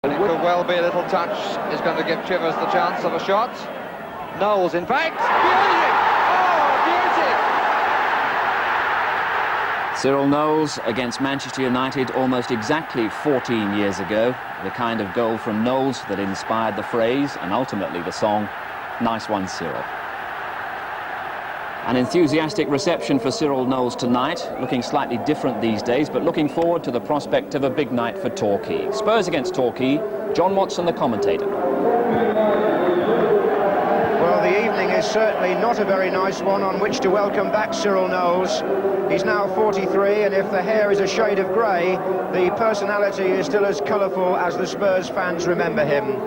And it could well be a little touch is going to give Chivers the chance of a shot. Knowles, in fact, beauty! Oh, beauty! Cyril Knowles against Manchester United almost exactly 14 years ago. The kind of goal from Knowles that inspired the phrase and ultimately the song, "Nice one, Cyril." An enthusiastic reception for Cyril Knowles tonight, looking slightly different these days, but looking forward to the prospect of a big night for Torquay. Spurs against Torquay, John Watson, the commentator. Well, the evening is certainly not a very nice one on which to welcome back Cyril Knowles. He's now 43, and if the hair is a shade of grey, the personality is still as colourful as the Spurs fans remember him.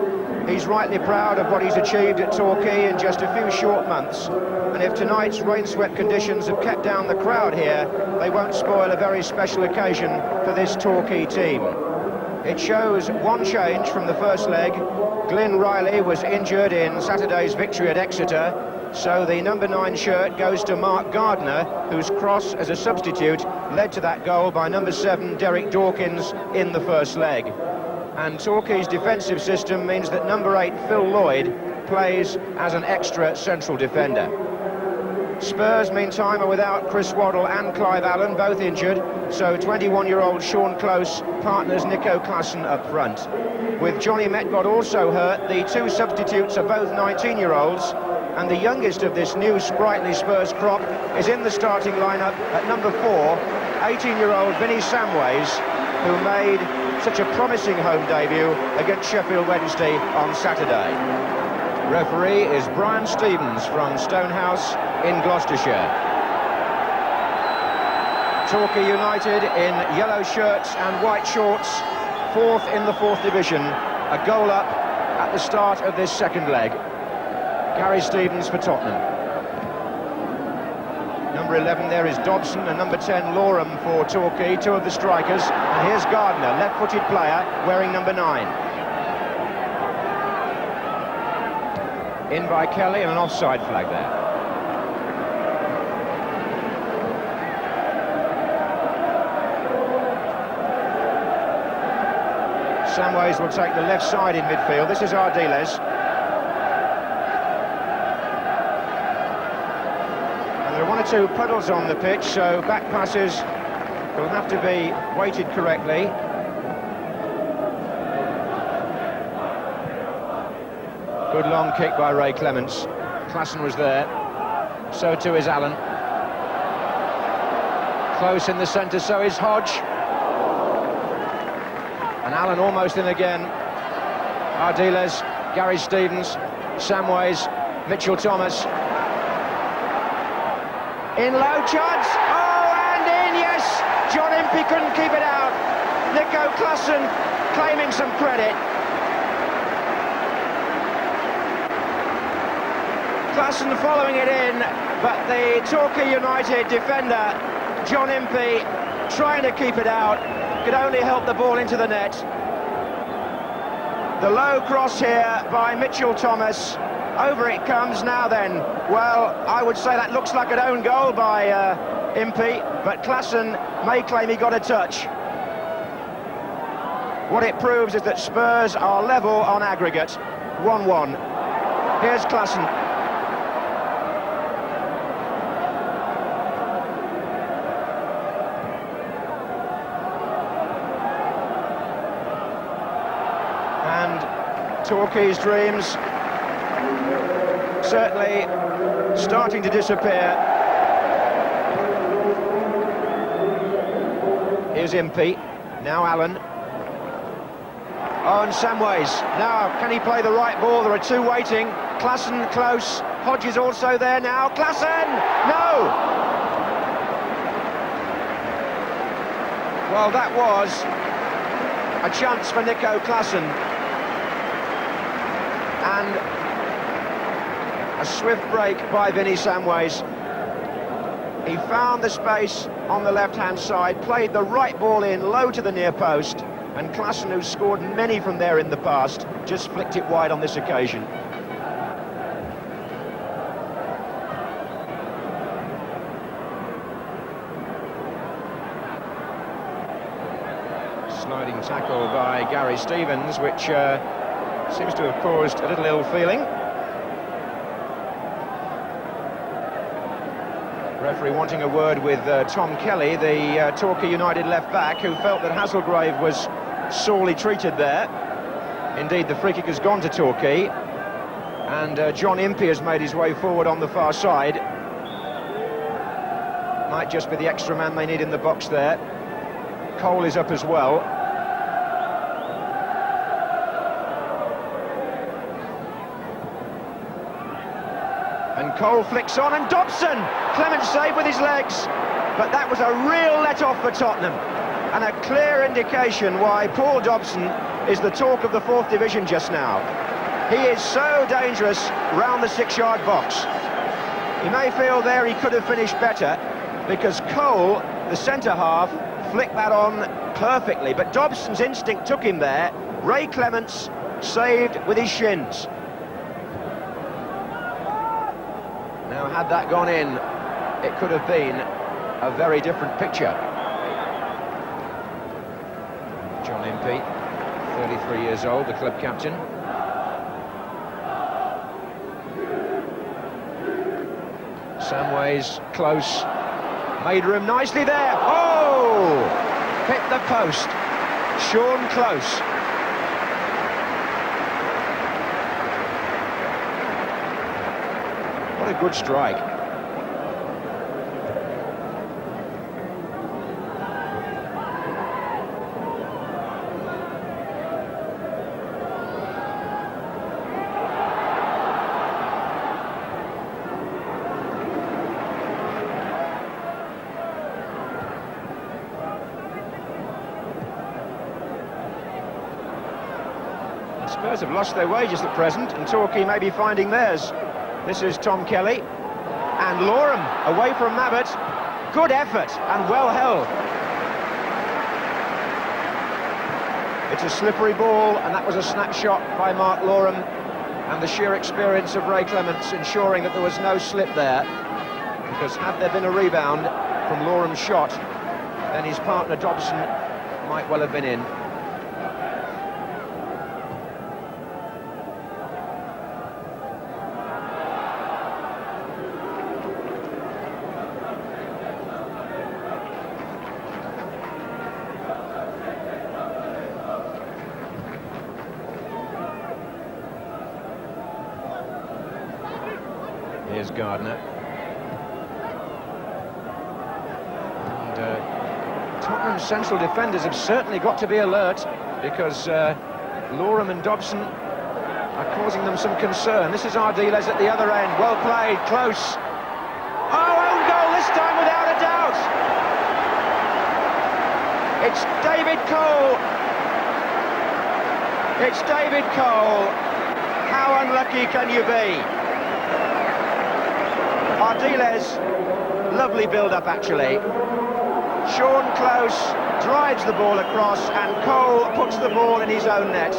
He's rightly proud of what he's achieved at Torquay in just a few short months. And if tonight's rain-swept conditions have kept down the crowd here, they won't spoil a very special occasion for this Torquay team. It shows one change from the first leg. Glyn Riley was injured in Saturday's victory at Exeter, so the number 9 shirt goes to Mark Gardner, whose cross as a substitute led to that goal by number 7 Derek Dawkins in the first leg. And Torquay's defensive system means that number 8 Phil Lloyd plays as an extra central defender. Spurs, meantime, are without Chris Waddle and Clive Allen, both injured, so 21-year-old Sean Close partners Nico Claesen up front. With Johnny Metcott also hurt, the 2 substitutes are both 19-year-olds, and the youngest of this new sprightly Spurs crop is in the starting lineup at number 4, 18-year-old Vinnie Samways, who made such a promising home debut against Sheffield Wednesday on Saturday. Referee is Brian Stevens from Stonehouse in Gloucestershire. Torquay United in yellow shirts and white shorts, 4th in the 4th division, a goal up at the start of this second leg. Gary Stevens for Tottenham. Number 11 there is Dobson, and number 10 Loram for Torquay, 2 of the strikers. And here's Gardner, left-footed player, wearing number 9. In by Kelly, and an offside flag there. Samways will take the left side in midfield. This is Ardiles. And there are 1 or 2 puddles on the pitch, so back passes will have to be weighted correctly. Good long kick by Ray Clemence. Claesen was there. So too is Allen. Close in the centre, so is Hodge. And Allen almost in again. Ardiles, Gary Stevens, Samways, Mitchell Thomas. In low chance. Oh, and in, yes! John Impey couldn't keep it out. Nico Claesen claiming some credit. Claesen following it in, but the Torquay United defender, John Impey, trying to keep it out, could only help the ball into the net. The low cross here by Mitchell Thomas. Over it comes now then. Well, I would say that looks like an own goal by Impey, but Claesen may claim he got a touch. What it proves is that Spurs are level on aggregate, 1-1. Here's Claesen. Torquay's dreams certainly starting to disappear. Here's Impey, now Allen. Oh, and Samways. Now, can he play the right ball? There are 2 waiting. Claesen close. Hodge is also there now. Claesen! No! Well, that was a chance for Nico Claesen. And a swift break by Vinnie Samways. He found the space on the left-hand side, played the right ball in low to the near post, and Claesen, who's scored many from there in the past, just flicked it wide on this occasion. Sliding tackle by Gary Stevens, which seems to have caused a little ill feeling. Referee wanting a word with Tom Kelly, the Torquay United left-back, who felt that Hasselgrave was sorely treated there. Indeed, the free kick has gone to Torquay, and John Impey has made his way forward on the far side. Might just be the extra man they need in the box there. Cole is up as well. And Cole flicks on, and Dobson! Clemence saved with his legs, but that was a real let-off for Tottenham, and a clear indication why Paul Dobson is the talk of the 4th Division just now. He is so dangerous round the 6-yard box. He may feel there he could have finished better, because Cole, the centre-half, flicked that on perfectly, but Dobson's instinct took him there. Ray Clemence saved with his shins. Now, had that gone in, it could have been a very different picture. John Impey, 33 years old, the club captain. Samways, close, made room nicely there. Oh! Hit the post. Sean Close. What a good strike. Spurs have lost their wages at present, and Torquay may be finding theirs. This is Tom Kelly, and Loram away from Mabbutt. Good effort, and well held. It's a slippery ball, and that was a snapshot by Mark Loram, and the sheer experience of Ray Clemence ensuring that there was no slip there, because had there been a rebound from Loram's shot, then his partner Dobson might well have been in. Here's Gardner. And Tottenham's central defenders have certainly got to be alert, because Loram and Dobson are causing them some concern. This is Ardiles at the other end. Well played, close. Oh, own goal this time without a doubt. It's David Cole. It's David Cole. How unlucky can you be? Ardiles, lovely build-up actually. Sean Close drives the ball across, and Cole puts the ball in his own net.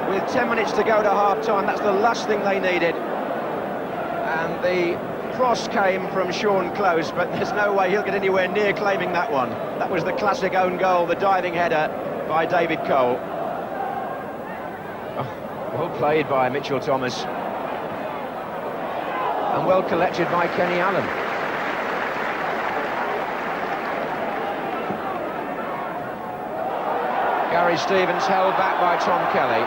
With 10 minutes to go to half-time, that's the last thing they needed. And the cross came from Sean Close, but there's no way he'll get anywhere near claiming that one. That was the classic own goal, the diving header by David Cole. Oh, well played by Mitchell Thomas. And well collected by Kenny Allen. Gary Stevens held back by Tom Kelly.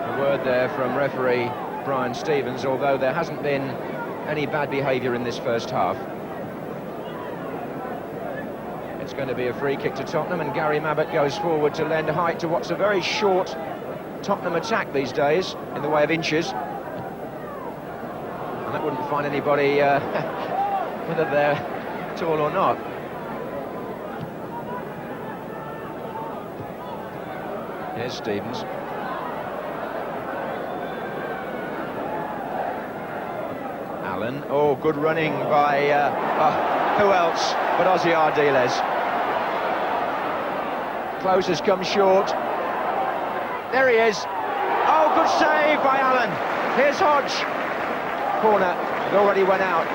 A word there from referee Brian Stevens, although there hasn't been any bad behaviour in this first half. It's going to be a free kick to Tottenham, and Gary Mabbutt goes forward to lend height to what's a very short Tottenham attack these days, in the way of inches. And that wouldn't find anybody, whether they're tall or not. Here's Stevens. Allen. Oh, good running by, who else but Ozzy Ardiles. Close has come short. There he is. Oh, good save by Allen. Here's Hodge. Corner. It already went out.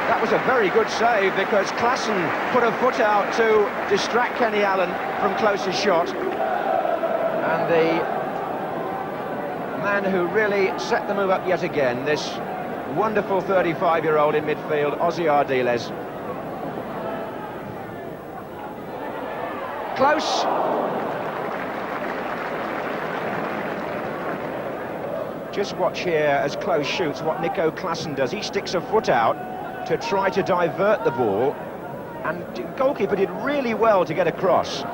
That was a very good save because Claesen put a foot out to distract Kenny Allen from Close's shot. And the man who really set the move up yet again, this wonderful 35-year-old in midfield, Ozzy Ardiles. Close. Just watch here as Close shoots what Nico Claesen does. He sticks a foot out to try to divert the ball, and the goalkeeper did really well to get across.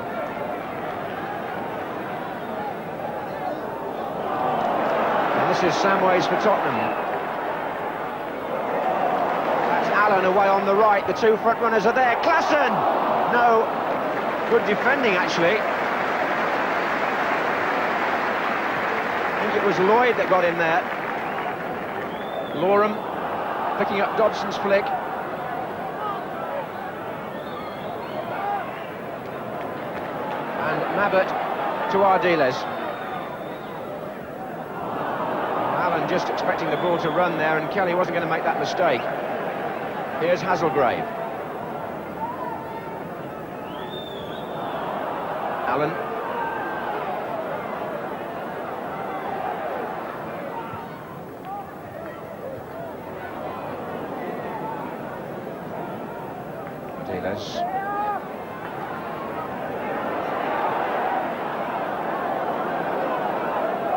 And this is Samways for Tottenham. That's Allen away on the right. The two front runners are there. Claesen! No. Good defending, actually. I think it was Lloyd that got in there. Loram picking up Dodson's flick. And Mabbutt to Ardiles. Allen just expecting the ball to run there, and Kelly wasn't going to make that mistake. Here's Hasselgrave. Allen. Ardiles.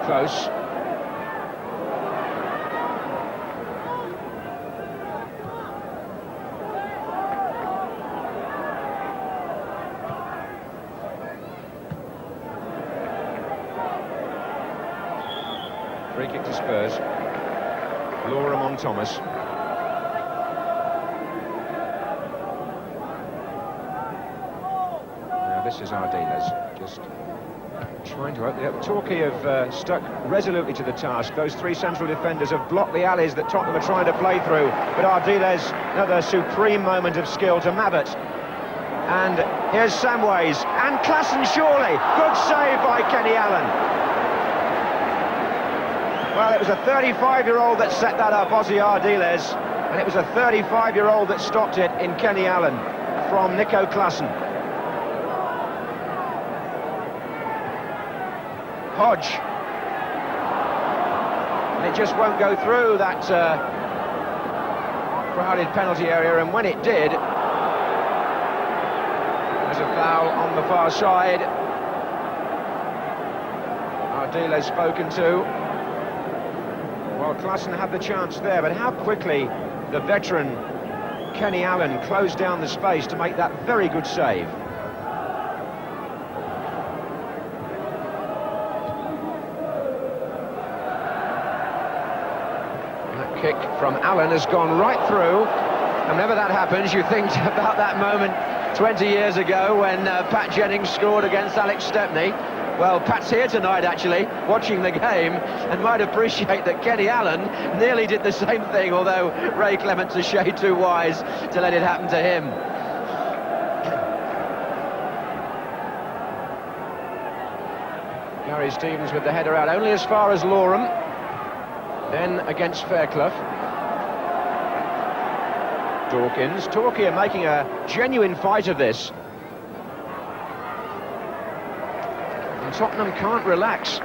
Close. Free kick to Spurs. Loram on Thomas. Now this is Ardiles, just trying to open it up. Torquay have stuck resolutely to the task. Those three central defenders have blocked the alleys that Tottenham are trying to play through. But Ardiles, another supreme moment of skill to Mabbutt. And here's Samways. And Claesen surely. Good save by Kenny Allen. Well, it was a 35-year-old that set that up, Ozzy Ardiles, and it was a 35-year-old that stopped it in Kenny Allen from Nico Claesen. Hodge. And it just won't go through that crowded penalty area, and when it did, there's a foul on the far side. Ardiles spoken to. Well, Claesen had the chance there, but how quickly the veteran Kenny Allen closed down the space to make that very good save. And that kick from Allen has gone right through. And whenever that happens, you think about that moment 20 years ago when Pat Jennings scored against Alex Stepney. Well, Pat's here tonight, actually, watching the game, and might appreciate that Kenny Allen nearly did the same thing, although Ray Clemence a shade too wise to let it happen to him. Gary Stevens with the header out, only as far as Loram, then against Fairclough. Dawkins. Torquay are making a genuine fight of this. Tottenham can't relax.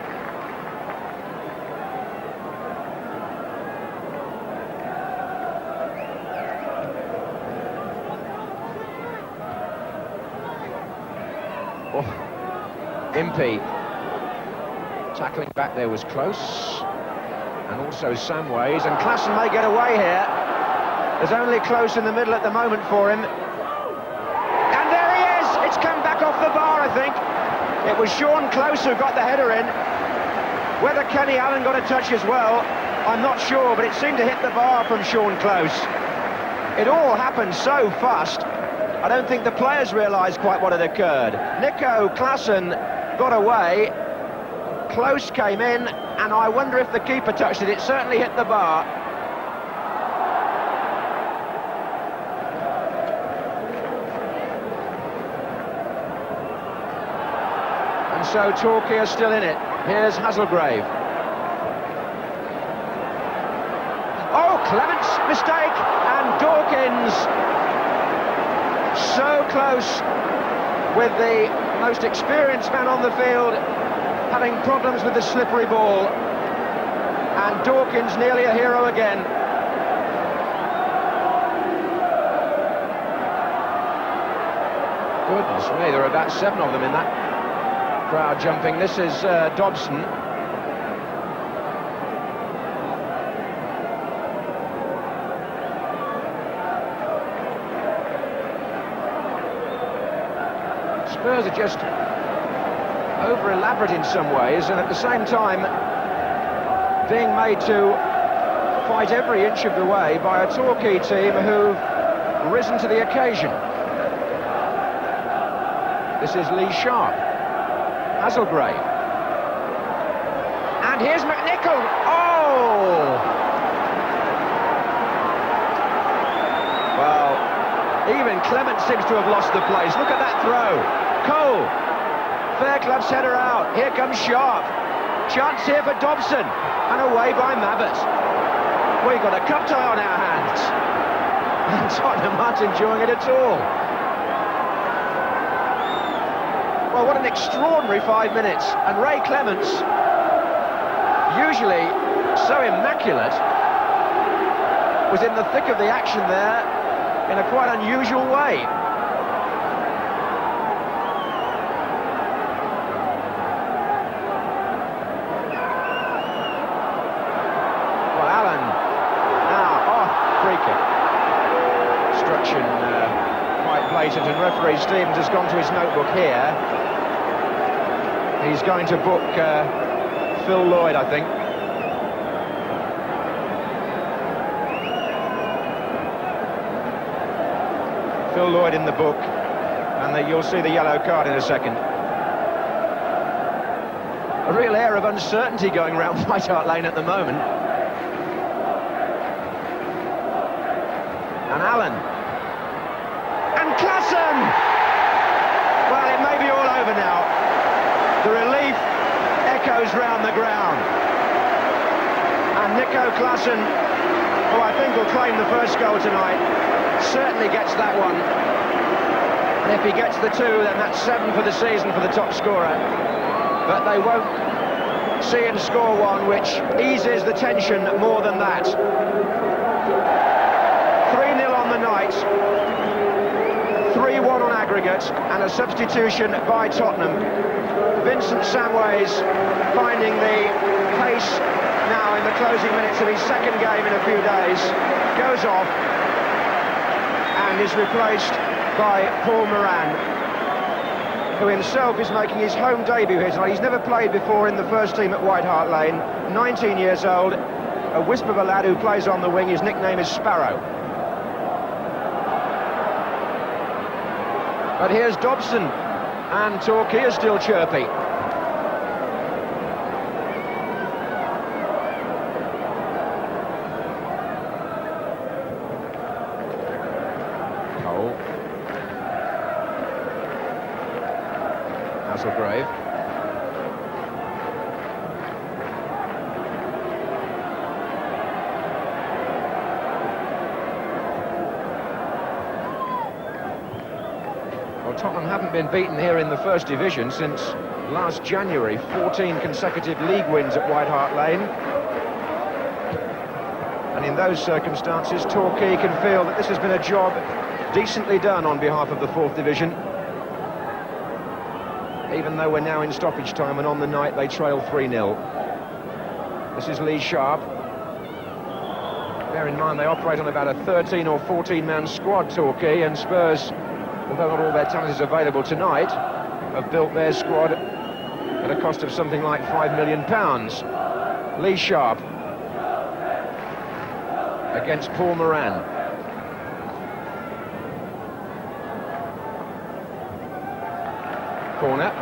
Oh, Impey. Tackling back there was close. And also Samways. And Claesen may get away here. There's only Close in the middle at the moment for him. And there he is! It's come back off the bar, I think. It was Sean Close who got the header in. Whether Kenny Allen got a touch as well, I'm not sure, but it seemed to hit the bar from Sean Close. It all happened so fast, I don't think the players realised quite what had occurred. Nico Claesen got away, Close came in, and I wonder if the keeper touched it. It certainly hit the bar. So Torquay are still in it. Here's Hasselgrave. Oh, mistake, and Dawkins so close with the most experienced man on the field having problems with the slippery ball, and Dawkins nearly a hero again. Goodness me, there are about 7 of them in that crowd jumping. This is Dobson. Spurs are just over-elaborate in some ways, and at the same time being made to fight every inch of the way by a Torquay team who've risen to the occasion. This is Lee Sharp, Hasselgrave, and here's McNichol. Oh! Well, even Clemence seems to have lost the place. Look at that throw. Cole, Fairclough's header out. Here comes Sharp. Chance here for Dobson, and away by Mabbutt. We've got a cup tie on our hands, and Tottenham aren't enjoying it at all. Well, what an extraordinary 5 minutes, and Ray Clemence, usually so immaculate, was in the thick of the action there in a quite unusual way. Well, Allen, now, free kick. Instruction quite blatant, and referee Stevens has gone to his notebook here. He's going to book Phil Lloyd, I think. Phil Lloyd in the book, and you'll see the yellow card in a second. A real air of uncertainty going around White Hart Lane at the moment. And Allen. And Claesen! Well, it may be all over now. The relief echoes round the ground. And Nico Claesen, who I think will claim the first goal tonight, certainly gets that one. And if he gets the 2, then that's 7 for the season for the top scorer. But they won't see him score one, which eases the tension more than that. 3-0 on the night, 3-1 on aggregate, and a substitution by Tottenham. Vincent Samways finding the pace now in the closing minutes of his second game in a few days, goes off and is replaced by Paul Moran, who himself is making his home debut here tonight. He's never played before in the first team at White Hart Lane. 19 years old, a wisp of a lad who plays on the wing. His nickname is Sparrow. But here's Dobson, and Torquay is still chirpy. Cole. Hasselgrave. Well, Tottenham haven't been beaten here in the First Division since last January. 14 consecutive league wins at White Hart Lane. And in those circumstances, Torquay can feel that this has been a job decently done on behalf of the 4th Division. Even though we're now in stoppage time, and on the night they trail 3-0. This is Lee Sharp. Bear in mind they operate on about a 13 or 14-man squad, Torquay, and Spurs, although not all their talent is available tonight, have built their squad at a cost of something like £5 million. Lee Sharp against Paul Moran. Corner.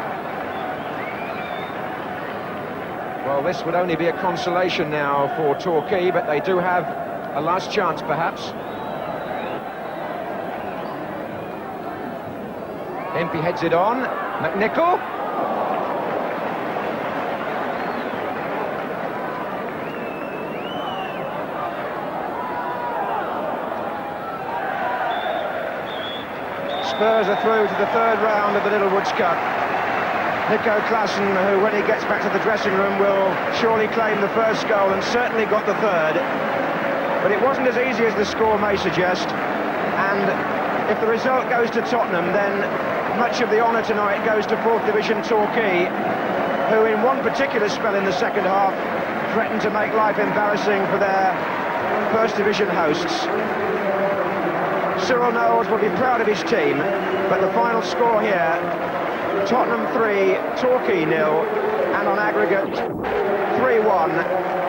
Well, this would only be a consolation now for Torquay, but they do have a last chance, perhaps. Impey heads it on. McNichol. Spurs are through to the third round of the Littlewoods Cup. Claesen, who when he gets back to the dressing room will surely claim the first goal and certainly got the third. But it wasn't as easy as the score may suggest, and if the result goes to Tottenham, then much of the honour tonight goes to 4th Division Torquay, who in one particular spell in the second half threatened to make life embarrassing for their 1st Division hosts. Cyril Knowles will be proud of his team, but the final score here, Tottenham 3, Torquay 0, and on aggregate 3-1.